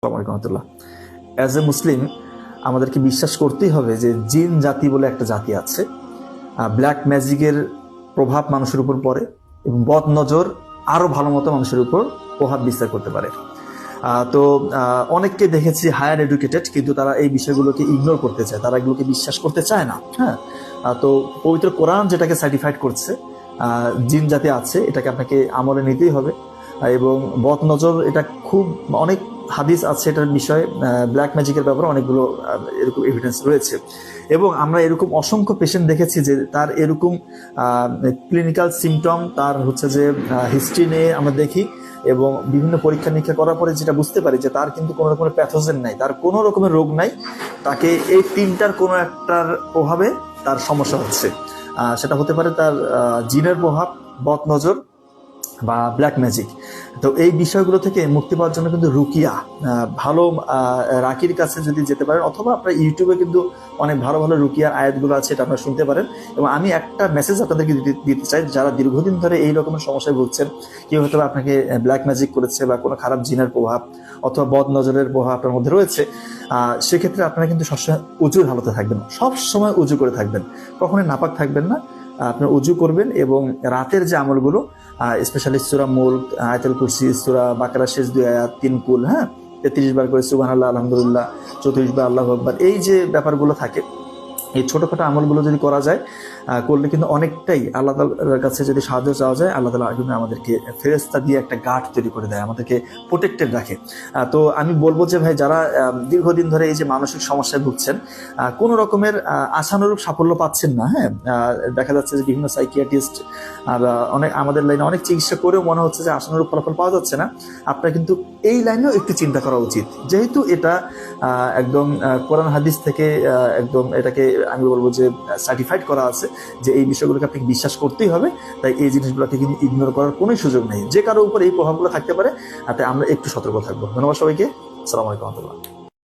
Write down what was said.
আসসালামু আলাইকুম রহমতুল্লাহ। As a মুসলিম আমাদেরকে বিশ্বাস করতেই হবে যে জিন জাতি বলে একটা জাতি আছে। ব্ল্যাক ম্যাজিকের প্রভাব মানুষের উপর পড়ে এবং বদ নজর আরও ভালো মতো মানুষের উপর প্রভাব বিস্তার করতে পারে। তো অনেককে দেখেছি হায়ার এডুকেটেড, কিন্তু তারা এই বিষয়গুলোকে ইগনোর করতে চায়, তারা এগুলোকে বিশ্বাস করতে চায় না। হ্যাঁ, তো পবিত্র কোরআন যেটাকে সার্টিফাইড করছে জিন জাতি আছে, এটাকে আপনাকে আমলে নিতেই হবে। এবং বদ নজর এটা খুব অনেক হাদিস আছে এটার বিষয়ে, ব্ল্যাক ম্যাজিকের ব্যাপারে অনেকগুলো এরকম এভিডেন্স রয়েছে। এবং আমরা এরকম অসংখ্য পেশেন্ট দেখেছি যে তার এরকম ক্লিনিক্যাল সিমটম, তার হচ্ছে যে হিস্ট্রি নিয়ে আমরা দেখি এবং বিভিন্ন পরীক্ষা নিরীক্ষা করার পরে যেটা বুঝতে পারি যে তার কিন্তু কোনো রকমের প্যাথোজেন নাই, তার কোনো রকমের রোগ নাই, তাকে এই তিনটার কোনো একটার প্রভাবে তার সমস্যা হচ্ছে। সেটা হতে পারে তার জিনের প্রভাব, বদ নজর বা ব্ল্যাক ম্যাজিক। তো এই বিষয়গুলো থেকে মুক্তি পাওয়ার জন্য কিন্তু রুকিয়া, ভালো রাকির কাছে যদি যেতে পারেন, অথবা আপনার ইউটিউবে কিন্তু অনেক ভালো ভালো রুকিয়ার আয়াতগুলো আছে, এটা আপনারা শুনতে পারেন। এবং আমি একটা মেসেজ আপনাদেরকে দিতে চাই, যারা দীর্ঘদিন ধরে এই রকমের সমস্যায় ভুগছেন, কেউ হয়তো আপনাকে ব্ল্যাক ম্যাজিক করেছে বা কোনো খারাপ জিনের প্রভাব অথবা বদ নজরের প্রভাব আপনার মধ্যে রয়েছে, সেক্ষেত্রে আপনারা কিন্তু সবসময় উজুর হালতে থাকবেন, সব সময় উজু করে থাকবেন, কখনোই নাপাক থাকবেন না। আপনার উজু করবেন এবং রাতের যে আমলগুলো, স্পেশালি সূরা মুলক, আয়াতুল কুরসি, সূরা বাকারা শেষ 2 আয়াত, 3 কুল, 33 বার করে সুবহানাল্লাহ, আলহামদুলিল্লাহ, 34 বার আল্লাহু আকবার, এই যে ব্যাপারগুলো থাকে, এই ছোটখাটো আমলগুলো যদি করা যায়, করলে কিন্তু অনেকটাই আল্লাহ তাআলার কাছে যদি সাহায্য চাওয়া যায়, আল্লাহ তাআলা কিন্তু আমাদেরকে ফেরেশতা দিয়ে একটা গার্ড তৈরি করে দেয়, আমাদেরকে প্রোটেক্টেড রাখে। তো আমি বলবো যে ভাই, যারা দীর্ঘদিন ধরে এই যে মানসিক সমস্যায় ভুগছেন, কোনো রকমের আশানুরূপ সাফল্য পাচ্ছেন না, দেখা যাচ্ছে যে বিভিন্ন সাইকিয়াট্রিস্ট অনেক আমাদের লাইনে অনেক চিকিৎসা করেও মনে হচ্ছে যে আশানুরূপ ফলাফল পাওয়া যাচ্ছে না, আপনার কিন্তু এই লাইনেও একটু চিন্তা করা উচিত, যেহেতু এটা একদম কোরআন হাদিস থেকে একদম এটাকে আমি বলবো যে সার্টিফাইড করা আছে যে এই বিষয়গুলোকে আপনাকে বিশ্বাস করতেই হবে। তাই এই জিনিসগুলোকে কিন্তু ইগনোর করার কোনো সুযোগ নেই। যে কারো উপর এই প্রভাবগুলো থাকতে পারে, তাতে আমরা একটু সতর্ক থাকবো। ধন্যবাদ সবাইকে। আসসালামু আলাইকুম।